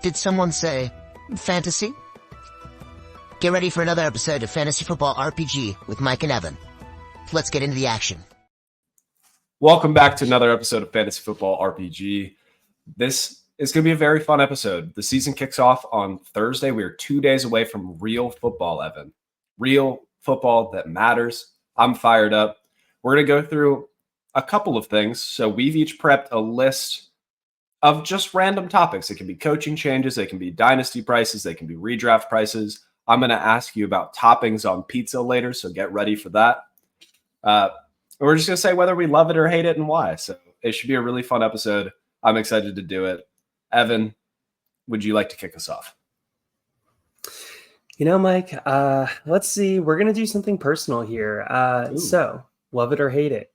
Did someone say fantasy? Get ready for another episode of Fantasy Football RPG with Mike and Evan. Let's get into the action. Welcome back to another episode of Fantasy Football RPG. This is going to be a very fun episode. The season kicks off on Thursday. We are 2 days away from real football, Evan. Real football that matters. I'm fired up. We're going to go through a couple of things. So we've each prepped a list of just random topics. It can be coaching changes. They can be dynasty prices. They can be redraft prices. I'm going to ask you about toppings on pizza later, so get ready for that. We're just going to say whether we love it or hate it and why. So it should be a really fun episode. I'm excited to do it. Evan, would you like to kick us off? You know, Mike, let's see. We're going to do something personal here. So love it or hate it.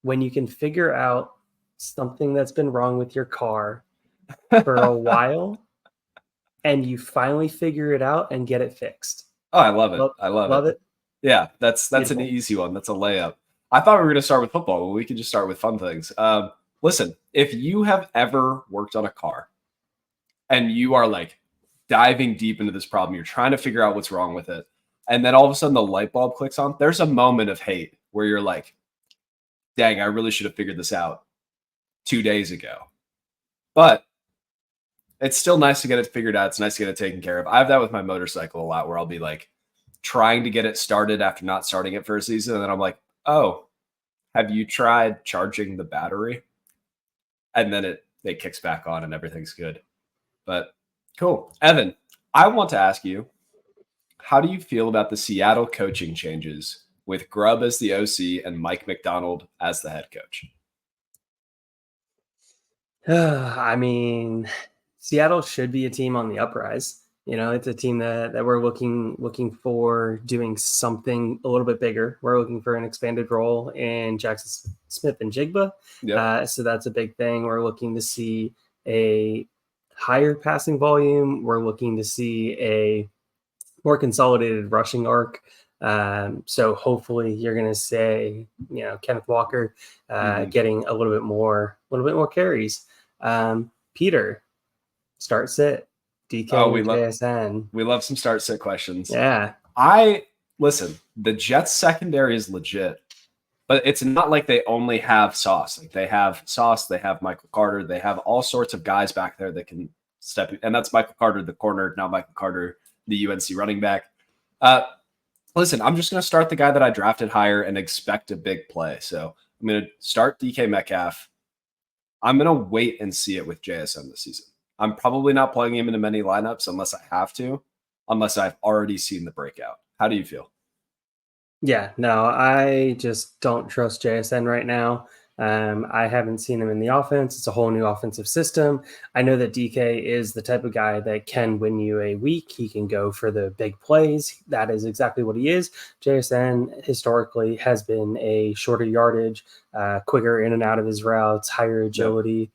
When you can figure out something that's been wrong with your car for a while and you finally figure it out and get it fixed. Oh, I love it. I love it. Yeah, that's Beautiful. An easy one. That's a layup. I thought we were going to start with football, but we could just start with fun things. Listen, if you have ever worked on a car and you are like diving deep into this problem, you're trying to figure out what's wrong with it, and then all of a sudden the light bulb clicks on, there's a moment of hate where you're like, dang, I really should have figured this out 2 days ago. But it's still nice to get it figured out. It's nice to get it taken care of. I have that with my motorcycle a lot where I'll be like trying to get it started after not starting it for a season. And then I'm like, oh, have you tried charging the battery? And then it kicks back on and everything's good. But cool. Evan, I want to ask you, how do you feel about the Seattle coaching changes with Grubb as the OC and Mike McDonald as the head coach? I mean, Seattle should be a team on the uprise. You know, it's a team that we're looking for doing something a little bit bigger. We're looking for an expanded role in Jackson Smith and Jigba. Yep. So that's a big thing. We're looking to see a higher passing volume. We're looking to see a more consolidated rushing arc. So hopefully you're going to say, you know, Kenneth Walker getting a little bit more carries. Peter, start sit. DK JSN. We love some start sit questions. Yeah. Listen, the Jets secondary is legit, but it's not like they only have Sauce. Like they have Sauce, they have Michael Carter, they have all sorts of guys back there that can step in. And that's Michael Carter, the corner, not Michael Carter, the UNC running back. Listen, I'm just going to start the guy that I drafted higher and expect a big play. So I'm going to start DK Metcalf. I'm going to wait and see it with JSN this season. I'm probably not plugging him into many lineups unless I have to, unless I've already seen the breakout. How do you feel? Yeah, no, I just don't trust JSN right now. I haven't seen him in the offense. It's a whole new offensive system. I know that DK is the type of guy that can win you a week. He can go for the big plays. That is exactly what he is. JSN historically has been a shorter yardage, quicker in and out of his routes, higher agility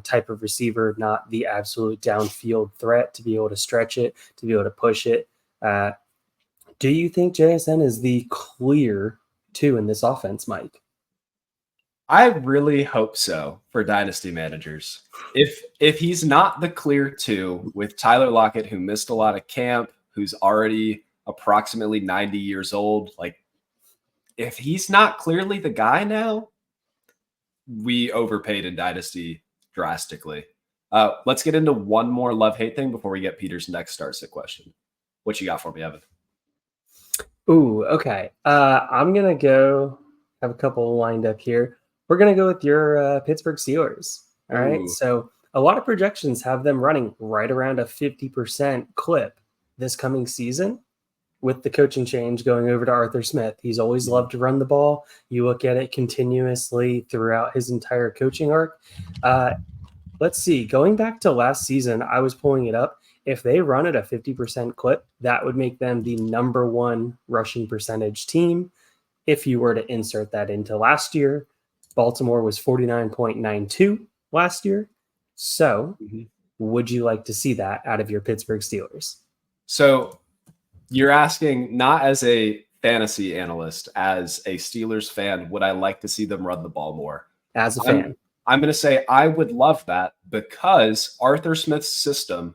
type of receiver, not the absolute downfield threat to be able to stretch it, to be able to push it. Do you think JSN is the clear 2 in this offense, Mike? I really hope so for dynasty managers. If he's not the clear 2 with Tyler Lockett, who missed a lot of camp, who's already approximately 90 years old, like if he's not clearly the guy now, we overpaid in dynasty drastically. Let's get into one more love-hate thing before we get Peter's next start sit question. What you got for me, Evan? Ooh, okay. I'm going to go have a couple lined up here. We're going to go with your Pittsburgh Steelers. All right. So a lot of projections have them running right around a 50% clip this coming season with the coaching change going over to Arthur Smith. He's always loved to run the ball. You look at it continuously throughout his entire coaching arc. Let's see. Going back to last season, I was pulling it up. If they run at a 50% clip, that would make them the number 1 rushing percentage team. If you were to insert that into last year, Baltimore was 49.92 last year. So would you like to see that out of your Pittsburgh Steelers? So you're asking not as a fantasy analyst, as a Steelers fan, would I like to see them run the ball more? As a fan. I'm going to say I would love that because Arthur Smith's system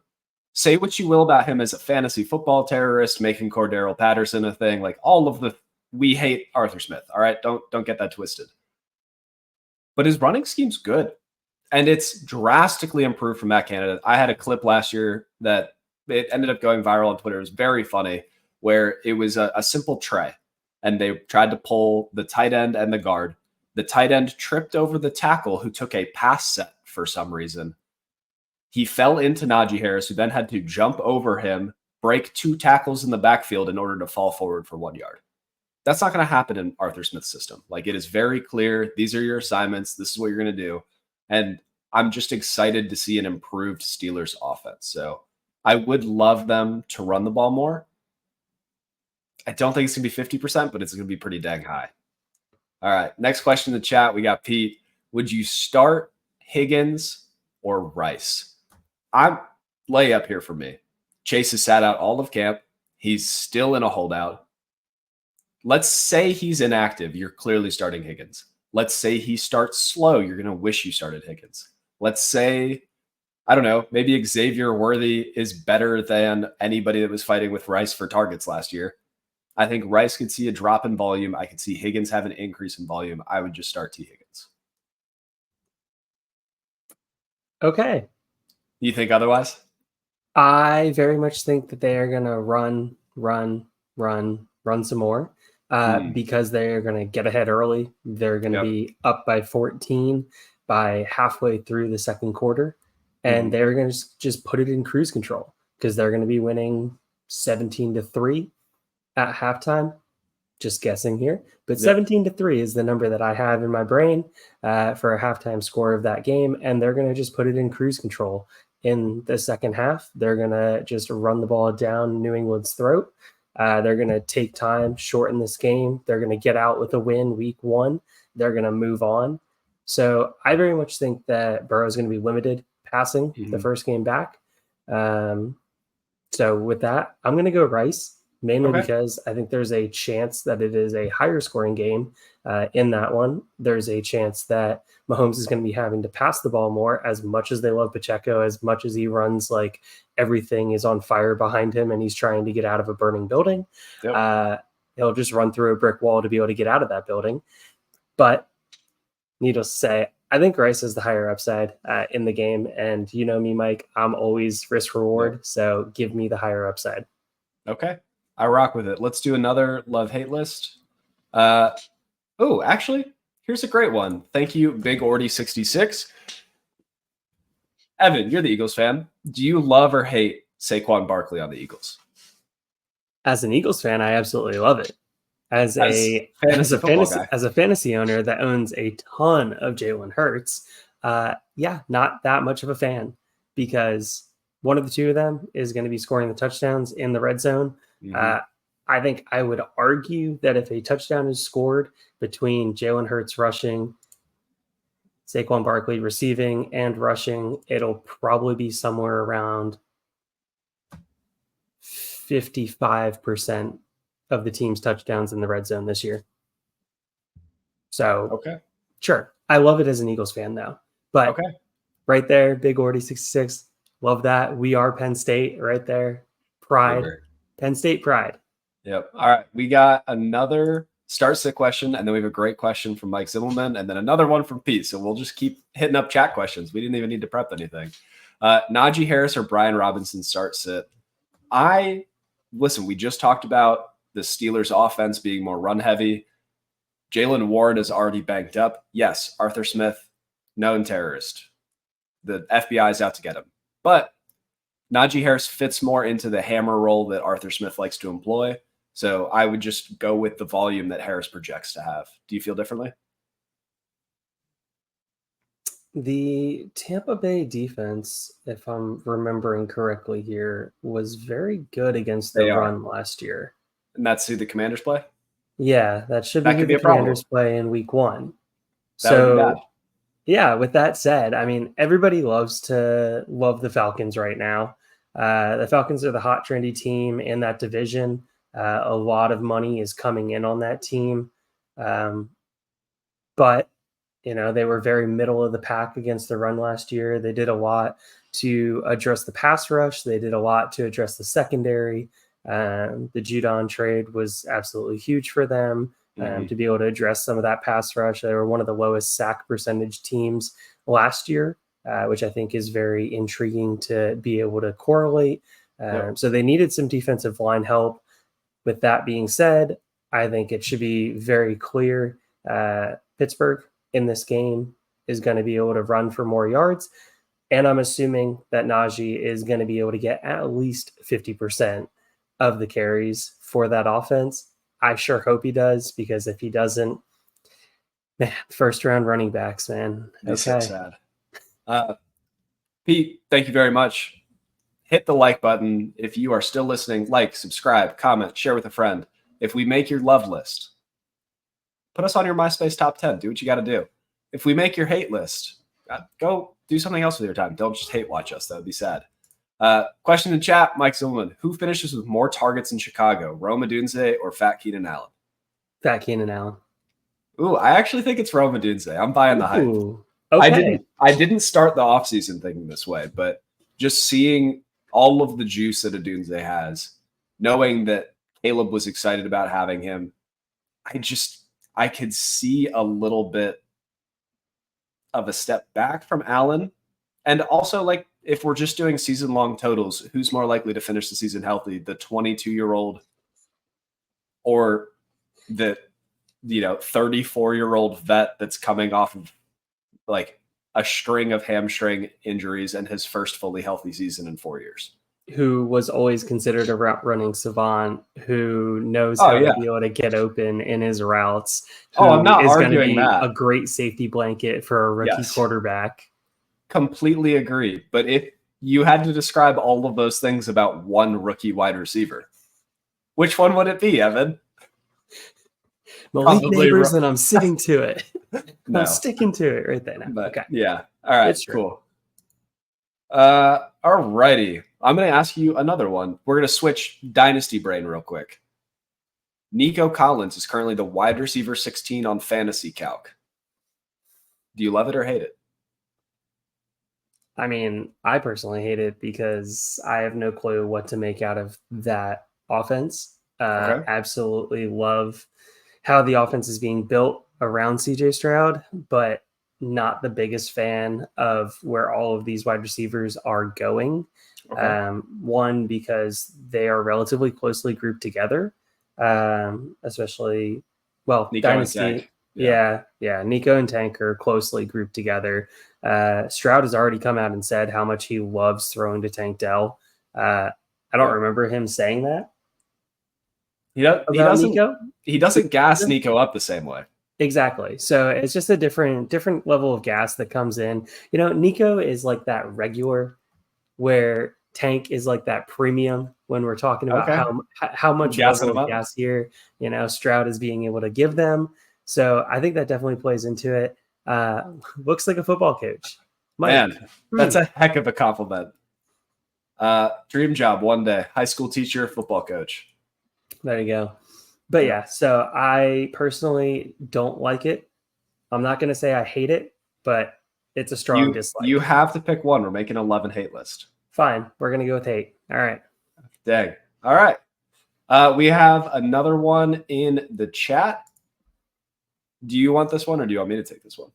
say what you will about him as a fantasy football terrorist, making Cordero Patterson a thing, like all of the, we hate Arthur Smith. All right. Don't get that twisted. But his running scheme's good. And it's drastically improved from Matt Canada. I had a clip last year that it ended up going viral on Twitter. It was very funny, where it was a simple tray. And they tried to pull the tight end and the guard. The tight end tripped over the tackle who took a pass set for some reason. He fell into Najee Harris, who then had to jump over him, break 2 tackles in the backfield in order to fall forward for 1 yard. That's not going to happen in Arthur Smith's system. Like, it is very clear. These are your assignments. This is what you're going to do. And I'm just excited to see an improved Steelers offense. So I would love them to run the ball more. I don't think it's going to be 50%, but it's going to be pretty dang high. All right. Next question in the chat. We got Pete. Would you start Higgins or Rice? I'm lay up here for me. Chase has sat out all of camp. He's still in a holdout. Let's say he's inactive. You're clearly starting Higgins. Let's say he starts slow. You're going to wish you started Higgins. Let's say, I don't know, maybe Xavier Worthy is better than anybody that was fighting with Rice for targets last year. I think Rice could see a drop in volume. I could see Higgins have an increase in volume. I would just start T. Higgins. Okay. You think otherwise? I very much think that they are going to run some more because they're going to get ahead early. They're going to be up by 14 by halfway through the second quarter, and they're going to just put it in cruise control because they're going to be winning 17-3 at halftime. Just guessing here, but 17-3 is the number that I have in my brain for a halftime score of that game, and they're going to just put it in cruise control. In the second half, they're going to just run the ball down New England's throat. They're going to take time, shorten this game. They're going to get out with a win week 1. They're going to move on. So I very much think that Burrow is going to be limited passing the first game back. So with that, I'm going to go Rice, mainly because I think there's a chance that it is a higher scoring game in that one. There's a chance that Mahomes is going to be having to pass the ball more, as much as they love Pacheco, as much as he runs like everything is on fire behind him and he's trying to get out of a burning building. He'll just run through a brick wall to be able to get out of that building. But needless to say, I think Rice is the higher upside in the game. And you know me, Mike, I'm always risk reward. So give me the higher upside. Okay. I rock with it. Let's do another love-hate list. Actually, here's a great one. Thank you, Big Ordy 66. Evan, you're the Eagles fan. Do you love or hate Saquon Barkley on the Eagles? As an Eagles fan, I absolutely love it. As a fantasy owner that owns a ton of Jalen Hurts, not that much of a fan, because one of the two of them is going to be scoring the touchdowns in the red zone. I think I would argue that if a touchdown is scored between Jalen Hurts rushing, Saquon Barkley receiving and rushing, it'll probably be somewhere around 55% of the team's touchdowns in the red zone this year. So, sure. I love it as an Eagles fan, though. But right there, Big Ordy 66, love that. We are Penn State right there. Pride. Penn State pride. Yep. All right. We got another start sit question, and then we have a great question from Mike Zimmelman, and then another one from Pete. So we'll just keep hitting up chat questions. We didn't even need to prep anything. Najee Harris or Brian Robinson start sit. Listen, we just talked about the Steelers offense being more run heavy. Jalen Warren is already banked up. Yes, Arthur Smith, known terrorist. The FBI is out to get him. But Najee Harris fits more into the hammer role that Arthur Smith likes to employ. So I would just go with the volume that Harris projects to have. Do you feel differently? The Tampa Bay defense, if I'm remembering correctly here, was very good against the run last year. And that's who the Commanders play? Yeah, that should be who the Commanders play in week 1. So, yeah, with that said, I mean, everybody loves the Falcons right now. The Falcons are the hot, trendy team in that division. A lot of money is coming in on that team. But, they were very middle of the pack against the run last year. They did a lot to address the pass rush. They did a lot to address the secondary. The Judon trade was absolutely huge for them to be able to address some of that pass rush. They were one of the lowest sack percentage teams last year, which I think is very intriguing to be able to correlate. So they needed some defensive line help. With that being said, I think it should be very clear Pittsburgh in this game is going to be able to run for more yards. And I'm assuming that Najee is going to be able to get at least 50% of the carries for that offense. I sure hope he does, because if he doesn't, man, first round running backs, man. That's so sad. Pete, thank you very much. Hit the like button. If you are still listening, like, subscribe, comment, share with a friend. If we make your love list, put us on your MySpace top 10. Do what you got to do. If we make your hate list, go do something else with your time. Don't just hate watch us. That would be sad. Question in chat, Mike Zillman. Who finishes with more targets in Chicago, Rome Odunze or Fat Keenan Allen? Fat Keenan Allen. Ooh, I actually think it's Rome Odunze. I'm buying the hype. Okay. I didn't start the offseason thinking this way, but just seeing all of the juice that Odunze has, knowing that Caleb was excited about having him, I could see a little bit of a step back from Allen. And also, like, if we're just doing season-long totals, who's more likely to finish the season healthy, the 22-year-old or the 34-year-old vet that's coming off of like a string of hamstring injuries and his first fully healthy season in 4 years? Who was always considered a route running savant, who knows how to be able to get open in his routes. I'm not arguing that. A great safety blanket for a rookie quarterback. Completely agree. But if you had to describe all of those things about one rookie wide receiver, which one would it be, Evan? Malik Neighbors, and I'm sitting to it. No. I'm sticking to it right there now. But, okay. Yeah. All right. Cool. All righty. I'm going to ask you another one. We're going to switch Dynasty Brain real quick. Nico Collins is currently the wide receiver 16 on Fantasy Calc. Do you love it or hate it? I mean, I personally hate it because I have no clue what to make out of that offense. Absolutely love how the offense is being built around CJ Stroud, but not the biggest fan of where all of these wide receivers are going. One, because they are relatively closely grouped together, especially, Nico Dynasty. Nico and Tank are closely grouped together. Stroud has already come out and said how much he loves throwing to Tank Dell. I don't remember him saying that. He doesn't gas Nico up the same way. Exactly. So it's just a different level of gas that comes in. Nico is like that regular, where Tank is like that premium when we're talking about how much level of gas here, Stroud is being able to give them. So I think that definitely plays into it. Looks like a football coach. Mike. Man, that's a heck of a compliment. Dream job one day. High school teacher, football coach. There you go. But yeah, so I personally don't like it. I'm not going to say I hate it, but it's a strong dislike. You have to pick one. We're making an 11 hate list. Fine. We're going to go with hate. All right. Dang. All right. We have another one in the chat. Do you want this one or do you want me to take this one?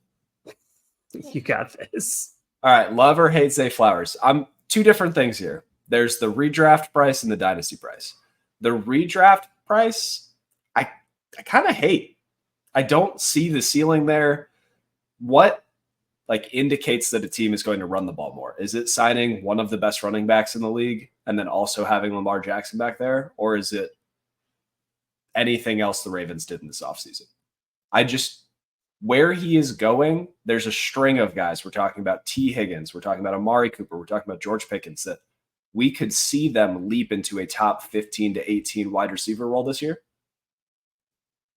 You got this. All right. Love or hate Zay Flowers. I'm two different things here. There's the redraft price and the dynasty price. The redraft price, I kind of hate. I don't see the ceiling there. What indicates that a team is going to run the ball more? Is it signing one of the best running backs in the league and then also having Lamar Jackson back there? Or is it anything else the Ravens did in this offseason? Where he is going, there's a string of guys. We're talking about T. Higgins. We're talking about Amari Cooper. We're talking about George Pickens, that we could see them leap into a top 15 to 18 wide receiver role this year.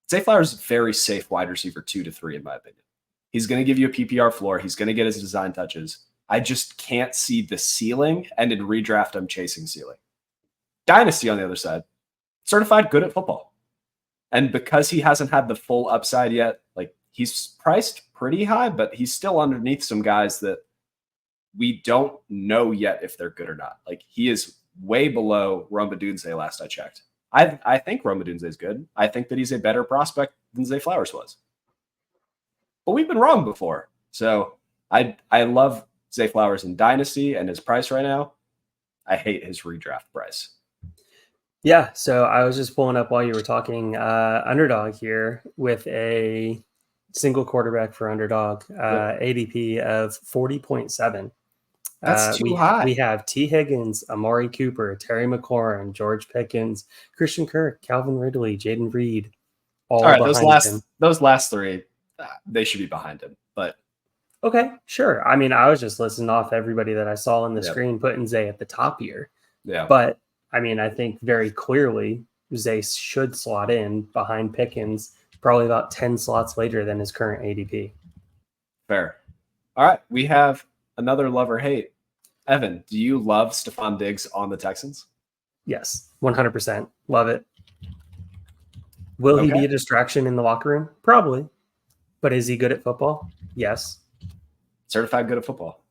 Zay Flowers is a very safe wide receiver 2 to 3, in my opinion. He's going to give you a PPR floor. He's going to get his design touches. I just can't see the ceiling, and in redraft, I'm chasing ceiling. Dynasty, on the other side, certified good at football. And because he hasn't had the full upside yet, he's priced pretty high, but he's still underneath some guys that we don't know yet if they're good or not. Like, he is way below Rumba last I checked. I think Rumba is good. I think that he's a better prospect than Zay Flowers was. But we've been wrong before. So I love Zay Flowers in Dynasty and his price right now. I hate his redraft price. Yeah, so I was just pulling up while you were talking Underdog here with a single quarterback for Underdog, ADP of 40.7. That's too high. We have T. Higgins, Amari Cooper, Terry McLaurin, George Pickens, Christian Kirk, Calvin Ridley, Jaden Reed. All right, those last three, they should be behind him. But okay, sure. I mean, I was just listing off everybody that I saw on the screen, putting Zay at the top here. Yeah, but I mean, I think very clearly Zay should slot in behind Pickens, probably about 10 slots later than his current ADP. Fair. All right, we have another love or hate. Evan, do you love Stephon Diggs on the Texans? Yes, 100%. Love it. Will he be a distraction in the locker room? Probably. But is he good at football? Yes. Certified good at football.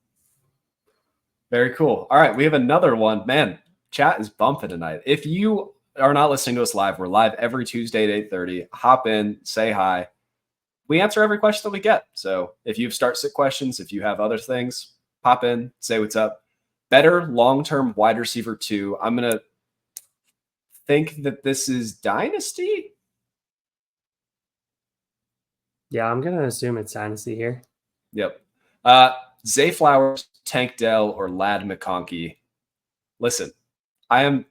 Very cool. All right, we have another one. Man, chat is bumping tonight. If you are not listening to us live, we're live every Tuesday at 8:30. Hop in, say hi. We answer every question that we get. So if you have start-sit questions, if you have other things, pop in, say what's up. Better long-term wide receiver 2. I'm going to think that this is Dynasty. Yeah, I'm going to assume it's Dynasty here. Yep. Zay Flowers, Tank Dell, or Ladd McConkey. Listen, I am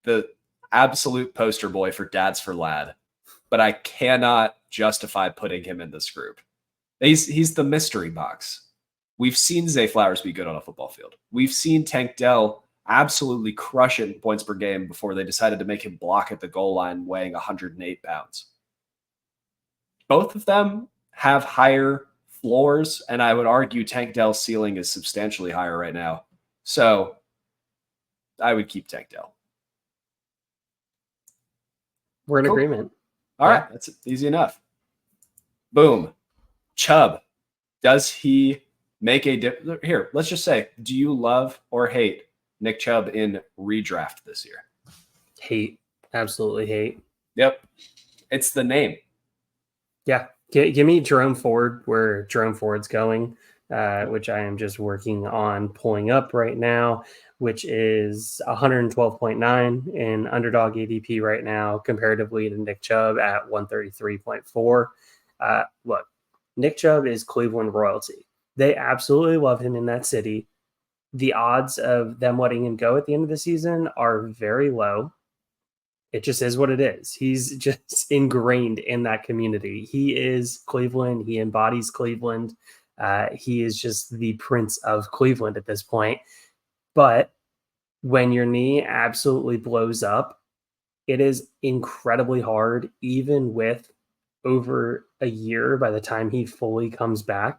the absolute poster boy for Dads for Ladd, but I cannot justify putting him in this group. He's the mystery box. We've seen Zay Flowers be good on a football field. We've seen Tank Dell absolutely crush it in points per game before they decided to make him block at the goal line weighing 108 pounds. Both of them have higher floors, and I would argue Tank Dell's ceiling is substantially higher right now. So I would keep Tank Dell. We're in agreement. All right, that's easy enough. Boom. Chubb. Does he make a difference? Here, let's just say, do you love or hate Nick Chubb in redraft this year? Hate. Absolutely hate. Yep. It's the name. Yeah. Give me Jerome Ford where Jerome Ford's going, which I am just working on pulling up right now, which is 112.9 in Underdog ADP right now, comparatively to Nick Chubb at 133.4. Look, Nick Chubb is Cleveland royalty. They absolutely love him in that city. The odds of them letting him go at the end of the season are very low. It just is what it is. He's just ingrained in that community. He is Cleveland. He embodies Cleveland. He is just the Prince of Cleveland at this point. But when your knee absolutely blows up, it is incredibly hard, even with over a year by the time he fully comes back.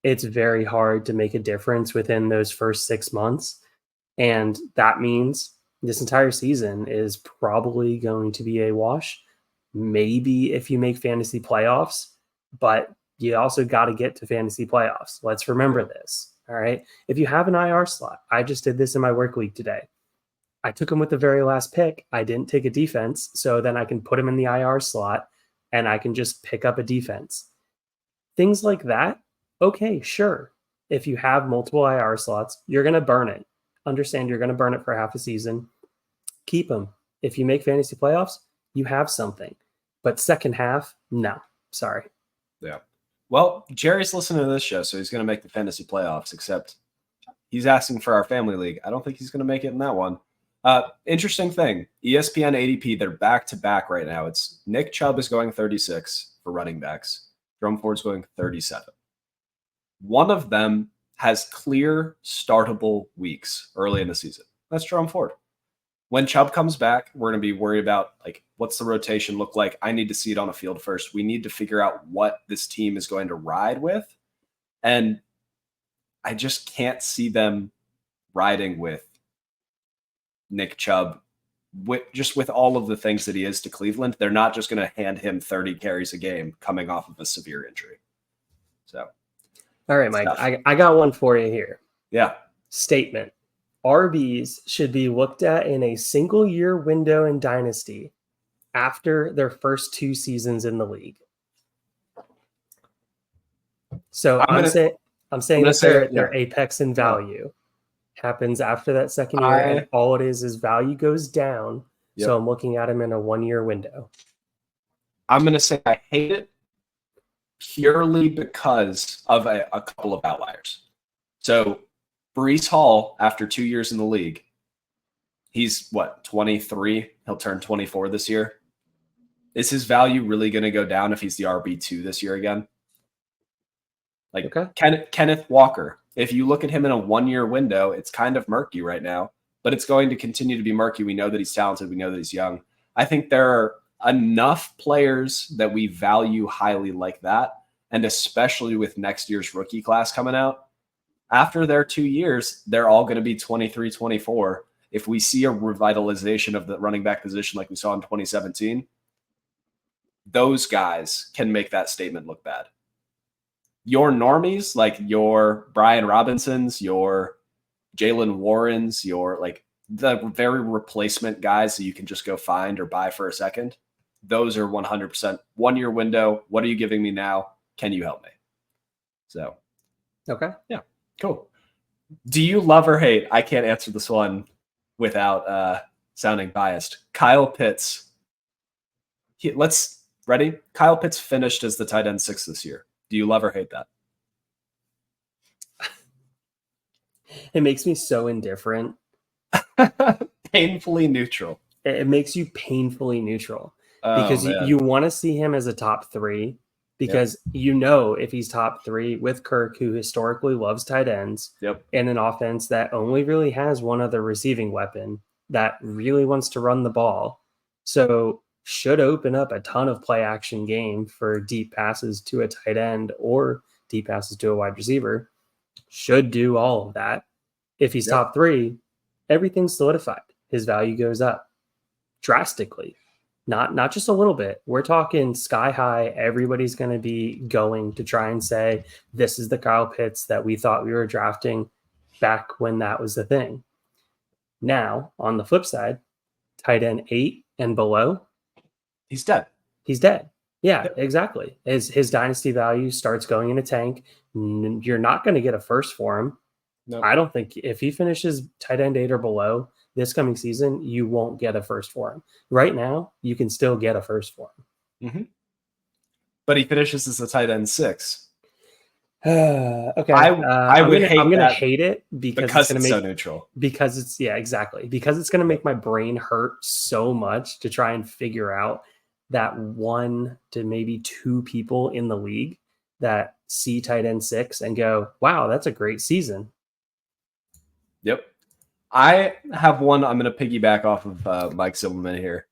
It's very hard to make a difference within those first 6 months. And that means this entire season is probably going to be a wash. Maybe if you make fantasy playoffs, but you also got to get to fantasy playoffs. Let's remember this. All right. If you have an IR slot, I just did this in my work week today. I took him with the very last pick. I didn't take a defense. So then I can put him in the IR slot and I can just pick up a defense. Things like that. Okay, sure. If you have multiple IR slots, you're going to burn it. Understand you're going to burn it for half a season. Keep them. If you make fantasy playoffs, you have something. But second half, no. Sorry. Yeah. Well, Jerry's listening to this show, so he's going to make the fantasy playoffs, except he's asking for our family league. I don't think he's going to make it in that one. Interesting thing. ESPN ADP, they're back-to-back right now. It's Nick Chubb is going 36 for running backs. Jerome Ford's going 37. One of them has clear startable weeks early in the season. That's Jerome Ford. When Chubb comes back, we're going to be worried about, like, what's the rotation look like? I need to see it on a field first. We need to figure out what this team is going to ride with. And I just can't see them riding with Nick Chubb with all of the things that he is to Cleveland. They're not just going to hand him 30 carries a game coming off of a severe injury. So All right, Mike, I got one for you here. Yeah. Statement. RBs should be looked at in a single year window in Dynasty after their first 2 seasons in the league. So I'm saying that their apex in value happens after that second year, and all it is value goes down. Yep. So I'm looking at them in a 1-year window. I'm going to say I hate it purely because of a couple of outliers. So Breece Hall, after 2 years in the league, he's 23? He'll turn 24 this year. Is his value really going to go down if he's the RB2 this year again? Kenneth Walker, if you look at him in a 1-year window, it's kind of murky right now, but it's going to continue to be murky. We know that he's talented. We know that he's young. I think there are enough players that we value highly like that, and especially with next year's rookie class coming out. After their 2 years, they're all going to be 23, 24. If we see a revitalization of the running back position like we saw in 2017, those guys can make that statement look bad. Your normies, like your Brian Robinsons, your Jalen Warrens, your the very replacement guys that you can just go find or buy for a second, those are 100% 1-year window. What are you giving me now? Can you help me? So, okay. Yeah, cool. Do you love or hate? I can't answer this one without sounding biased. Kyle Pitts. Ready? Kyle Pitts finished as the tight end 6 this year. Do you love or hate that? It makes me so indifferent. Painfully neutral. It makes you painfully neutral because you want to see him as a top 3 because if he's top 3 with Kirk, who historically loves tight ends, in an offense that only really has one other receiving weapon that really wants to run the ball. So should open up a ton of play action game for deep passes to a tight end or deep passes to a wide receiver. Should do all of that. If he's top 3, everything's solidified. His value goes up drastically. Not just a little bit. We're talking sky high. Everybody's going to be going to try and say, this is the Kyle Pitts that we thought we were drafting back when that was the thing. Now, on the flip side, tight end 8 and below, he's dead. He's dead. Yeah, exactly. His dynasty value starts going in a tank. You're not going to get a first for him. No. I don't think if he finishes tight end 8 or below this coming season, you won't get a first for him. Right now, you can still get a first for him. Mm-hmm. But he finishes as a tight end 6. Okay. I'm going to hate it because it's so neutral. Because it's exactly. Because it's going to make my brain hurt so much to try and figure out that 1 to maybe 2 people in the league that see tight end 6 and go, wow, that's a great season. Yep. I have one. I'm going to piggyback off of Mike Silverman here.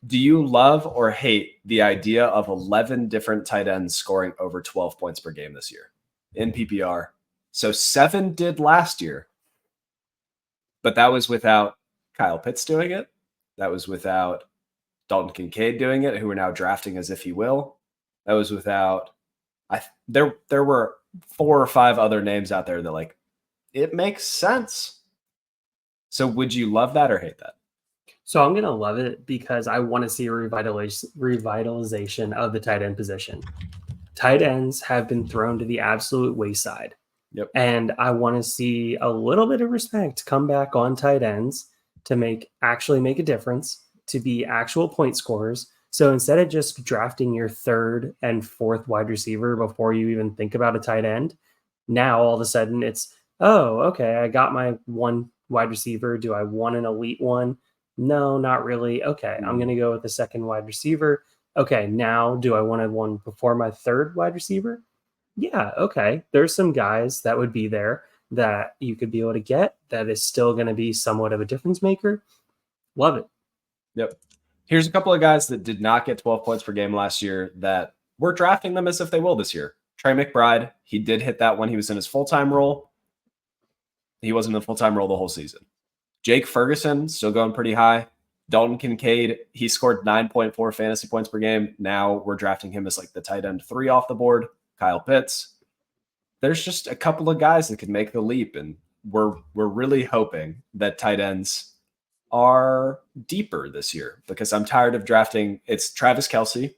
Do you love or hate the idea of 11 different tight ends scoring over 12 points per game this year in PPR? So 7 did last year, but that was without Kyle Pitts doing it. That was without Dalton Kincaid doing it, who we're now drafting as if he will. That was without there were 4 or 5 other names out there that it makes sense. So would you love that or hate that? So I'm going to love it because I want to see a revitalization of the tight end position. Tight ends have been thrown to the absolute wayside. Yep. And I want to see a little bit of respect come back on tight ends to actually make a difference, to be actual point scorers. So instead of just drafting your 3rd and 4th wide receiver before you even think about a tight end, now all of a sudden it's, oh, okay, I got my 1 wide receiver. Do I want an elite one? No, not really. Okay, I'm going to go with the 2nd wide receiver. Okay, now do I want one before my 3rd wide receiver? Yeah, okay. There's some guys that would be there that you could be able to get that is still going to be somewhat of a difference maker. Love it. Yep. Here's a couple of guys that did not get 12 points per game last year that we're drafting them as if they will this year. Trey McBride, he did hit that when he was in his full-time role. He wasn't in a full-time role the whole season. Jake Ferguson, still going pretty high. Dalton Kincaid, he scored 9.4 fantasy points per game. Now we're drafting him as the tight end 3 off the board. Kyle Pitts. there's just a couple of guys that could make the leap, and we're really hoping that tight ends are deeper this year, because I'm tired of drafting. It's Travis Kelce,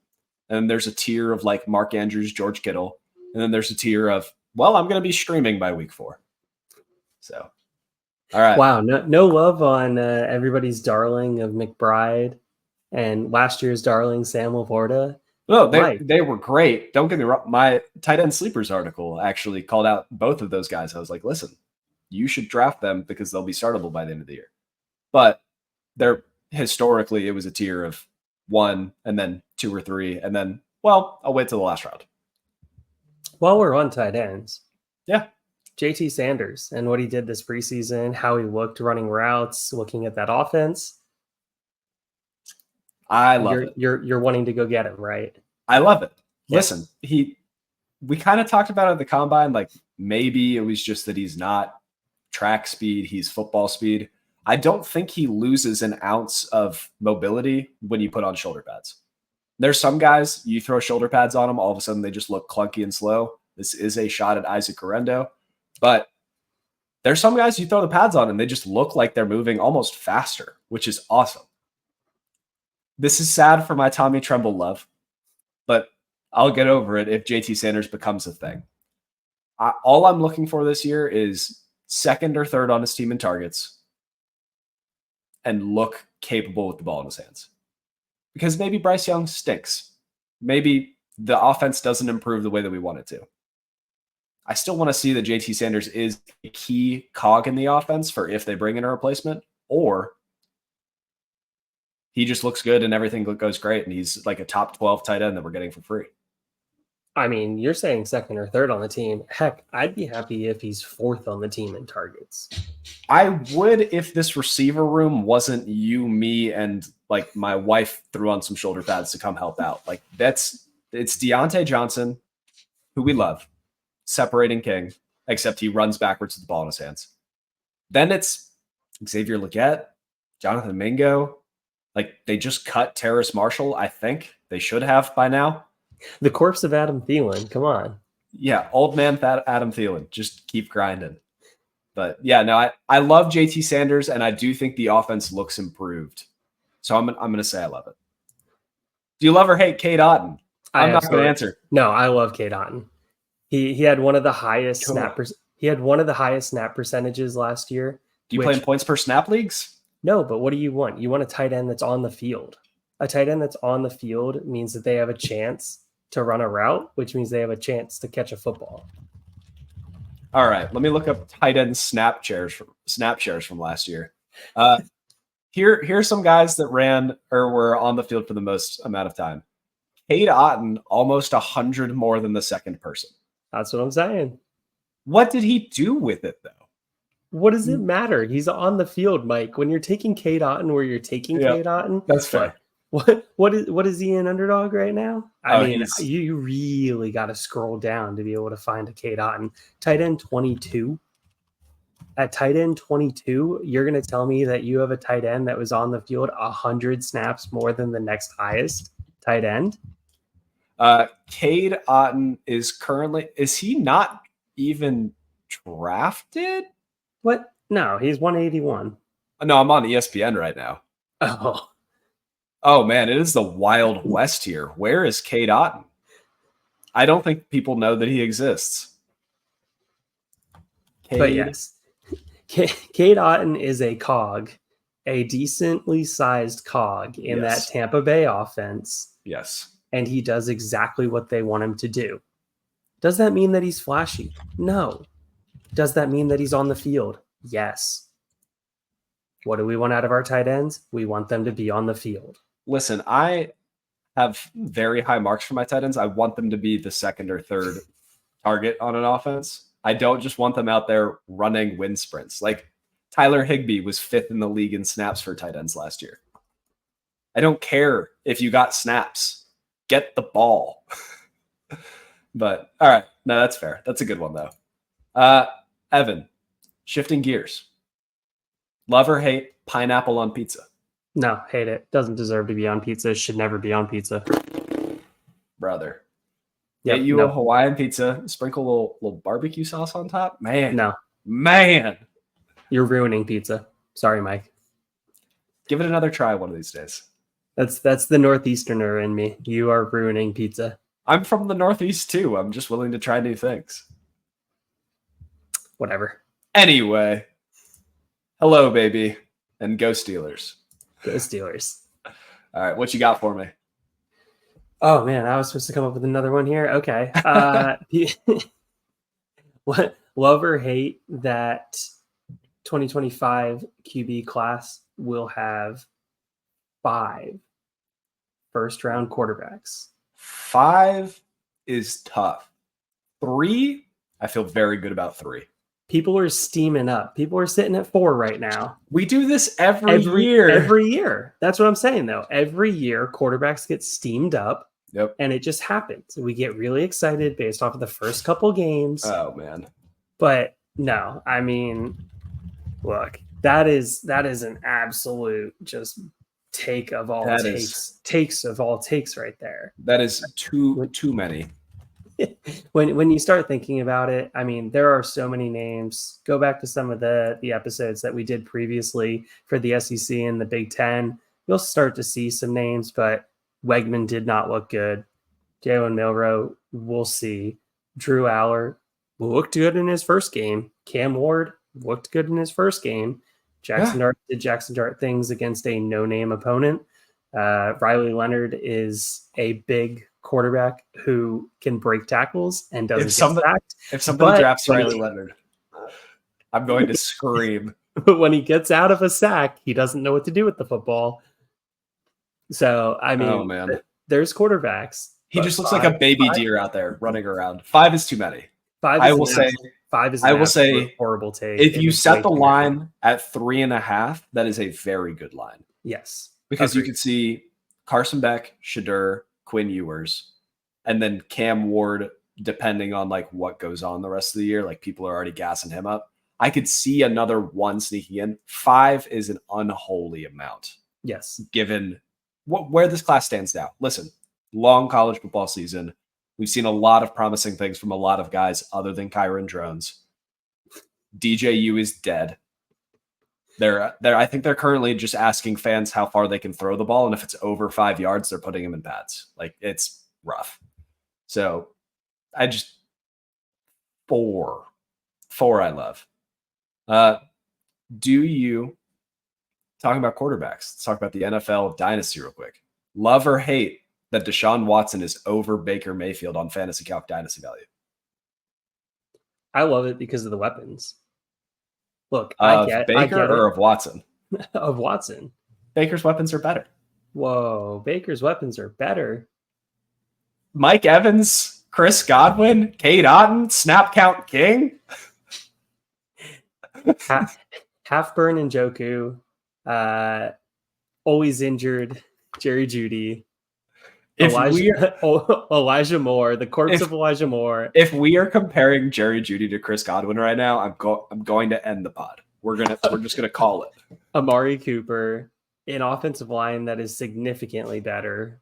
and then there's a tier of like Mark Andrews, George Kittle, and then there's a tier of, well, I'm going to be streaming by week 4. So, all right. Wow, no love on everybody's darling of McBride and last year's darling Sam Laporta. No, they were great. Don't get me wrong. My tight end sleepers article actually called out both of those guys. I was like, listen, you should draft them because they'll be startable by the end of the year. But they're historically, it was a tier of 1 and then 2 or 3. And then, well, I'll wait till the last round. While we're on tight ends. Yeah. JT Sanders and what he did this preseason, how he looked running routes, looking at that offense. I love it. You're wanting to go get him, right? I love it. Yeah. Listen, we kind of talked about it at the combine, like maybe it was just that he's not track speed, he's football speed. I don't think he loses an ounce of mobility when you put on shoulder pads. There's some guys, you throw shoulder pads on them, all of a sudden they just look clunky and slow. This is a shot at Isaac Correndo. But there's some guys you throw the pads on and they just look like they're moving almost faster, which is awesome. This is sad for my Tommy Tremble love, but I'll get over it if JT Sanders becomes a thing. All I'm looking for this year is second or third on his team in targets and look capable with the ball in his hands. Because maybe Bryce Young stinks. Maybe the offense doesn't improve the way that we want it to. I still want to see that JT Sanders is a key cog in the offense for if they bring in a replacement, or he just looks good and everything goes great and he's like a top 12 tight end that we're getting for free. I mean, you're saying second or third on the team. Heck, I'd be happy if he's fourth on the team in targets. I would if this receiver room wasn't you, me, and like my wife threw on some shoulder pads to come help out. Like it's Deontay Johnson, who we love, separating king, except he runs backwards with the ball in his hands. Then it's Xavier Legette, Jonathan Mingo. Like they just cut Terrace Marshall. I think they should have by now. The corpse of Adam Thielen. Come on. Yeah, old man Adam Thielen. Just keep grinding. But yeah, no, I love JT Sanders, and I do think the offense looks improved. So I'm going to say I love it. Do you love or hate Cade Otton? I'm not going to answer. No, I love Cade Otton. He had one of the highest He had one of the highest snap percentages last year. Do you play in points per snap leagues? No, but what do you want? You want a tight end that's on the field. A tight end that's on the field means that they have a chance to run a route, which means they have a chance to catch a football. All right, let me look up tight end snap shares from last year. Here's some guys that ran or were on the field for the most amount of time. Cade Otton, almost 100 more than the second person. That's what I'm saying. What did he do with it, though? What does it matter? He's on the field, Mike. When you're taking Cade Otton where you're taking Cade Otton, that's fair. What is he an underdog right now? I mean, you really got to scroll down to be able to find a Cade Otton. Tight end 22. At tight end 22, you're going to tell me that you have a tight end that was on the field 100 snaps more than the next highest tight end? Cade Otton is he not even drafted? What? No, he's 181. No, I'm on ESPN right now. Oh man, it is the Wild West here. Where is Cade Otton? I don't think people know that he exists. But yes, Cade Otton is a cog, a decently sized cog in that Tampa Bay offense. Yes. And he does exactly what they want him to do. Does that mean that he's flashy? No. Does that mean that he's on the field? Yes. What do we want out of our tight ends? We want them to be on the field. Listen, I have very high marks for my tight ends. I want them to be the second or third target on an offense. I don't just want them out there running wind sprints. Like Tyler Higbee was 5th in the league in snaps for tight ends last year. I don't care if you got snaps. Get the ball. But all right. No, that's fair. That's a good one though. Evan, shifting gears. Love or hate pineapple on pizza? No, hate it. Doesn't deserve to be on pizza. Should never be on pizza. Brother. Get you a Hawaiian pizza, sprinkle a little barbecue sauce on top. Man. You're ruining pizza. Sorry, Mike. Give it another try one of these days. That's the Northeasterner in me. You are ruining pizza. I'm from the Northeast too. I'm just willing to try new things. Whatever. Anyway, hello, baby, and go Steelers. Go Steelers. All right, what you got for me? Oh man, I was supposed to come up with another one here. Okay. What love or hate that 2025 QB class will have 5 first-round quarterbacks. 5 is tough. 3, I feel very good about 3. People are steaming up. People are sitting at 4 right now. We do this every year. Every year. That's what I'm saying, though. Every year, quarterbacks get steamed up. Yep. And it just happens. We get really excited based off of the first couple games. Oh, man. But no, I mean, look, that is an absolute just take of all takes of all takes right there. That is too many. When you start thinking about it, I mean, there are so many names. Go back to some of the episodes that we did previously for the SEC and the Big Ten. You'll start to see some names, but Wegman did not look good. Jalen Milroe, we'll see. Drew Aller looked good in his first game. Cam Ward looked good in his first game. Dart did Jackson Dart things against a no-name opponent. Riley Leonard is a big quarterback who can break tackles and doesn't get sacked. If somebody drafts Riley Leonard, I'm going to scream. But when he gets out of a sack, he doesn't know what to do with the football. So, I mean, there's quarterbacks. He just looks like a baby deer out there running around. 5 is too many. 5 is horrible take. If you set the line at 3.5, that is a very good line. Yes. Because you could see Carson Beck, Shadur, Quinn Ewers, and then Cam Ward, depending on like what goes on the rest of the year, like people are already gassing him up. I could see another 1 sneaking in. 5 is an unholy amount. Yes. Given where this class stands now. Listen, long college football season. We've seen a lot of promising things from a lot of guys other than Kyron Drones. DJU is dead. I think they're currently just asking fans how far they can throw the ball, and if it's over 5 yards, they're putting him in pads. Like, it's rough. So I just 4 I love. Do you talking about quarterbacks? Let's talk about the NFL dynasty real quick. Love or hate that Deshaun Watson is over Baker Mayfield on Fantasy Calc dynasty value? I love it because of the weapons. Look, Baker or of Watson? Of Watson. Baker's weapons are better. Whoa, Baker's weapons are better. Mike Evans, Chris Godwin, Cade Otton, snap count king. Half-burn and Njoku, always injured Jerry Jeudy. Elijah Moore, the corpse of Elijah Moore. If we are comparing Jerry Jeudy to Chris Godwin right now, I'm going to end the pod. We're just gonna call it. Amari Cooper, an offensive line that is significantly better.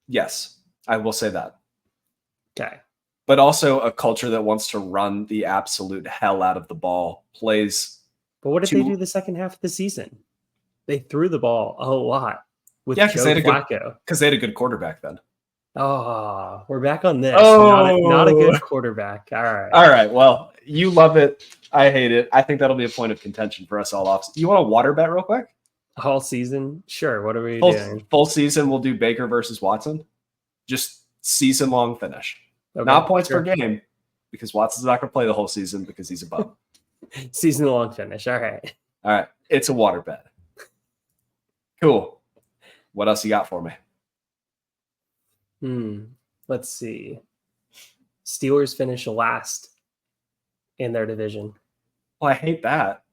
Yes, I will say that. Okay. But also a culture that wants to run the absolute hell out of the ball, plays. But what did they do the second half of the season? They threw the ball a lot. Because they had a good quarterback then. Oh, we're back on this. Not a good quarterback. All right. Well, you love it. I hate it. I think that'll be a point of contention for us all off. You want a water bet real quick? All season? Sure. What are we doing? Full season, we'll do Baker versus Watson. Just season-long finish. Okay, not points per game, because Watson's not going to play the whole season because he's a bum. Season-long finish. All right. It's a water bet. Cool. What else you got for me? Let's see. Steelers finish last in their division. Well, I hate that.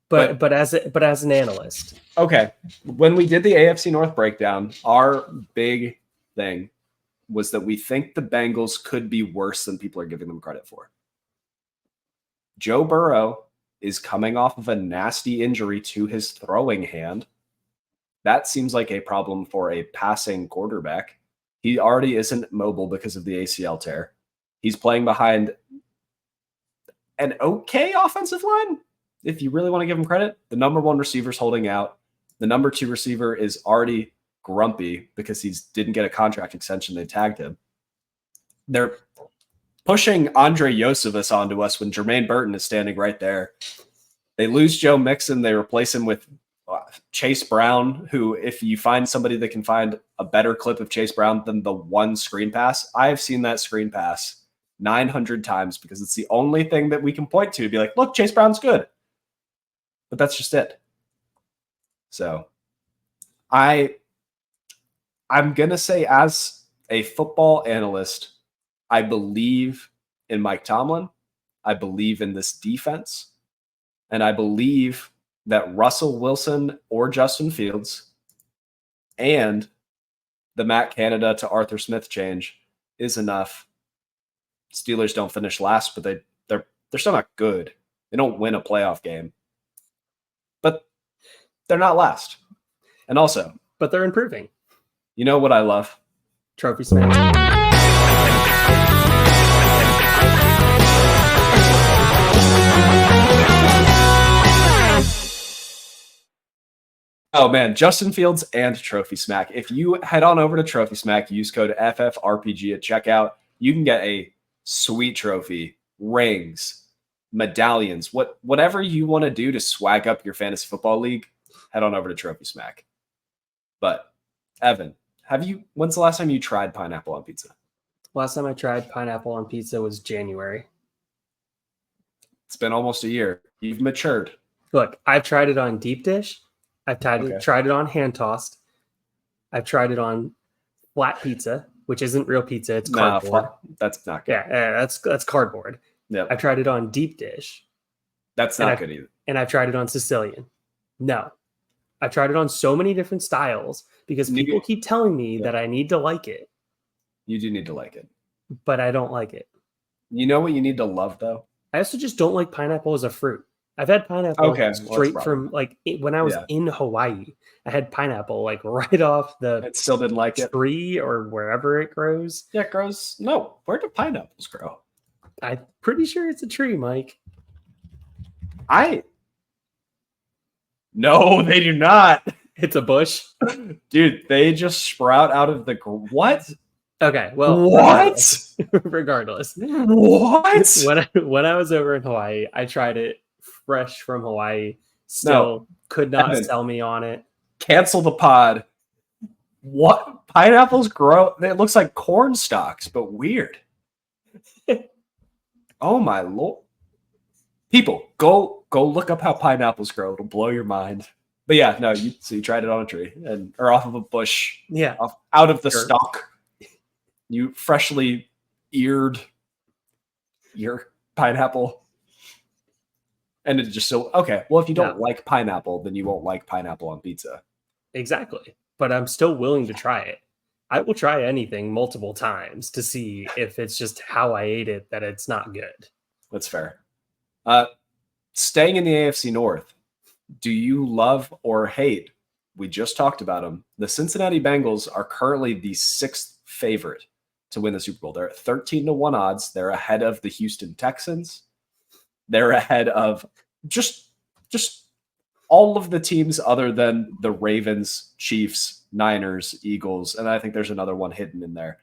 But as an analyst. Okay. When we did the AFC North breakdown, our big thing was that we think the Bengals could be worse than people are giving them credit for. Joe Burrow is coming off of a nasty injury to his throwing hand. That seems like a problem for a passing quarterback. He already isn't mobile because of the ACL tear. He's playing behind an okay offensive line, if you really want to give him credit. The number 1 receiver is holding out. The number 2 receiver is already grumpy because he didn't get a contract extension. They tagged him. They're pushing Andre Yosevich onto us when Jermaine Burton is standing right there. They lose Joe Mixon. They replace him with Chase Brown, who, if you find somebody that can find a better clip of Chase Brown than the one screen pass, I have seen that screen pass 900 times because it's the only thing that we can point to be like, look, Chase Brown's good. But that's just it. So I'm going to say, as a football analyst, I believe in Mike Tomlin. I believe in this defense. And I believe that Russell Wilson or Justin Fields and the Matt Canada to Arthur Smith change is enough. Steelers don't finish last, but they're still not good. They don't win a playoff game. But they're not last. And also, but they're improving. You know what I love? Trophy smash. Oh man, Justin Fields and Trophy Smack. If you head on over to Trophy Smack, use code FFRPG at checkout, you can get a sweet trophy, rings, medallions, whatever you want to do to swag up your fantasy football league. Head on over to Trophy Smack. But Evan, when's the last time you tried pineapple on pizza? Last time I tried pineapple on pizza was January. It's been almost a year. You've matured. Look, I've tried it on deep dish. I've tried it on hand tossed. I've tried it on flat pizza, which isn't real pizza. It's cardboard. That's not good. Yeah, that's cardboard. Yeah. I've tried it on deep dish. That's not good either. And I've tried it on Sicilian. No. I've tried it on so many different styles because people keep telling me that I need to like it. You do need to like it. But I don't like it. You know what you need to love, though? I also just don't like pineapple as a fruit. I've had pineapple straight from when I was in Hawaii. I had pineapple right off the it still didn't like tree or wherever it grows. Yeah, it grows. No, where do pineapples grow? I'm pretty sure it's a tree, Mike. No, they do not. It's a bush. Dude, they just sprout out of the what? Okay, well, what? Regardless. What? When I was over in Hawaii, I tried it fresh from Hawaii. Still could not sell me on it. Cancel the pod. What? Pineapples grow? It looks like corn stalks, but weird. Oh my Lord. People, go look up how pineapples grow. It'll blow your mind. But yeah, no, you tried it on a tree or off of a bush. Yeah. Out of the stalk. You freshly eared your pineapple. And it's just okay. Well, if you don't like pineapple, then you won't like pineapple on pizza. Exactly. But I'm still willing to try it. I will try anything multiple times to see if it's just how I ate it that it's not good. That's fair. Staying in the AFC North, do you love or hate? We just talked about them. The Cincinnati Bengals are currently the 6th favorite to win the Super Bowl. They're at 13-1 odds. They're ahead of the Houston Texans. They're ahead of just all of the teams other than the Ravens, Chiefs, Niners, Eagles, and I think there's another one hidden in there.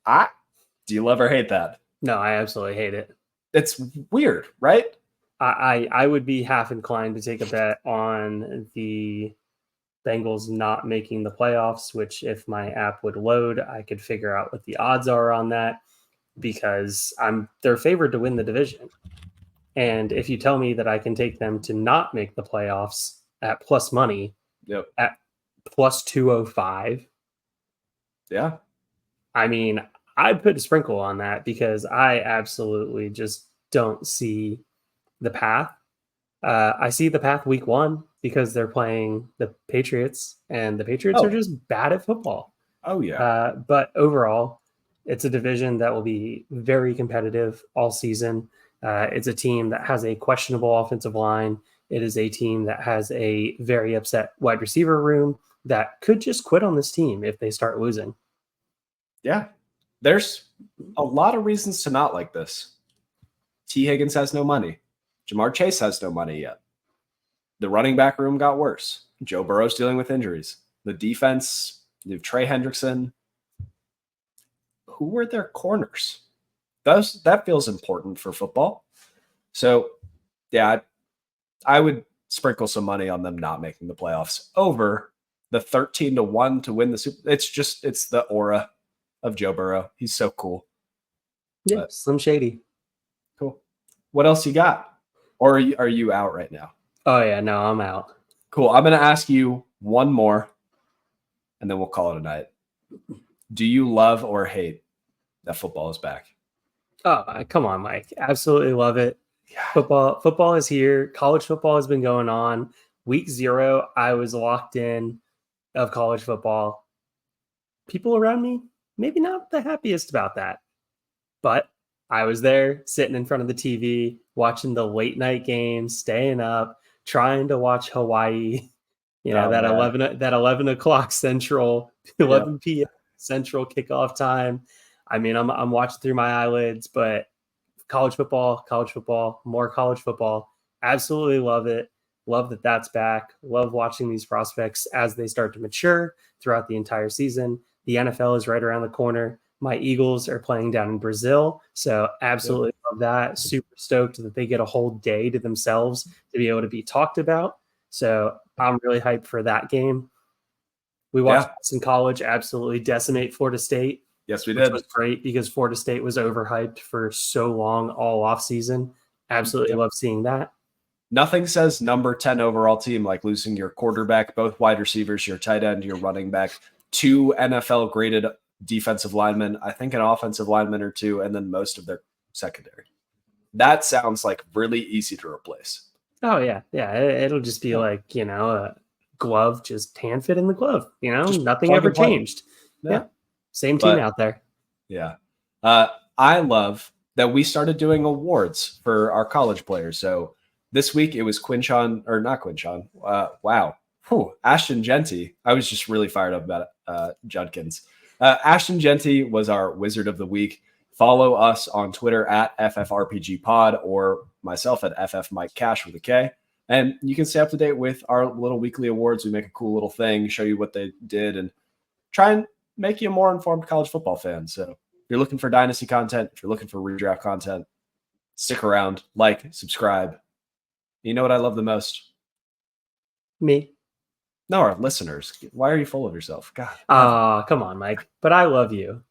Do you love or hate that? No, I absolutely hate it. It's weird, right? I would be half inclined to take a bet on the Bengals not making the playoffs, which if my app would load, I could figure out what the odds are on that because they're favored to win the division. And if you tell me that I can take them to not make the playoffs at plus money, at plus 205. Yeah. I mean, I'd put a sprinkle on that because I absolutely just don't see the path. I see the path week 1 because they're playing the Patriots and the Patriots are just bad at football. Oh yeah. But overall, it's a division that will be very competitive all season. It's a team that has a questionable offensive line. It is a team that has a very upset wide receiver room, that could just quit on this team if they start losing. Yeah. There's a lot of reasons to not like this. T. Higgins has no money. Jamar Chase has no money yet. The running back room got worse. Joe Burrow's dealing with injuries. The defense, you have Trey Hendrickson. Who were their corners? That feels important for football. So, yeah, I would sprinkle some money on them not making the playoffs over the 13-1 to win the Super. It's the aura of Joe Burrow. He's so cool. Yeah, but, Slim Shady. Cool. What else you got? Or are you out right now? Oh, yeah, no, I'm out. Cool. I'm going to ask you one more, and then we'll call it a night. Do you love or hate that football is back? Oh, come on, Mike. Absolutely love it. Yeah. Football is here. College football has been going on. Week 0, I was locked in of college football. People around me, maybe not the happiest about that. But I was there sitting in front of the TV, watching the late night games, staying up, trying to watch Hawaii. That 11 o'clock Central, 11 p.m. Central kickoff time. I mean, I'm watching through my eyelids, but college football, more college football. Absolutely love it. Love that that's back. Love watching these prospects as they start to mature throughout the entire season. The NFL is right around the corner. My Eagles are playing down in Brazil, so absolutely love that. Super stoked that they get a whole day to themselves to be able to be talked about. So I'm really hyped for that game. We watched this in college absolutely decimate Florida State. Yes, we did. Which was great because Florida State was overhyped for so long all offseason. Absolutely love seeing that. Nothing says number 10 overall team like losing your quarterback, both wide receivers, your tight end, your running back, 2 NFL graded defensive linemen, I think an offensive lineman or 2, and then most of their secondary. That sounds like really easy to replace. Oh, yeah. Yeah. It'll just be like, a glove, just hand fit in the glove. Just nothing ever changed. Yeah. Same team out there. Yeah. I love that we started doing awards for our college players. So this week it was wow. Ashton Genty. I was just really fired up about Judkins. Ashton Genty was our Wizard of the Week. Follow us on Twitter at FFRPGPod or myself at FFMikeCash with a K. And you can stay up to date with our little weekly awards. We make a cool little thing, show you what they did, and try and make you a more informed college football fan. So if you're looking for dynasty content, if you're looking for redraft content, stick around, subscribe. You know what I love the most? Me. No, our listeners. Why are you full of yourself? God. Come on, Mike. But I love you.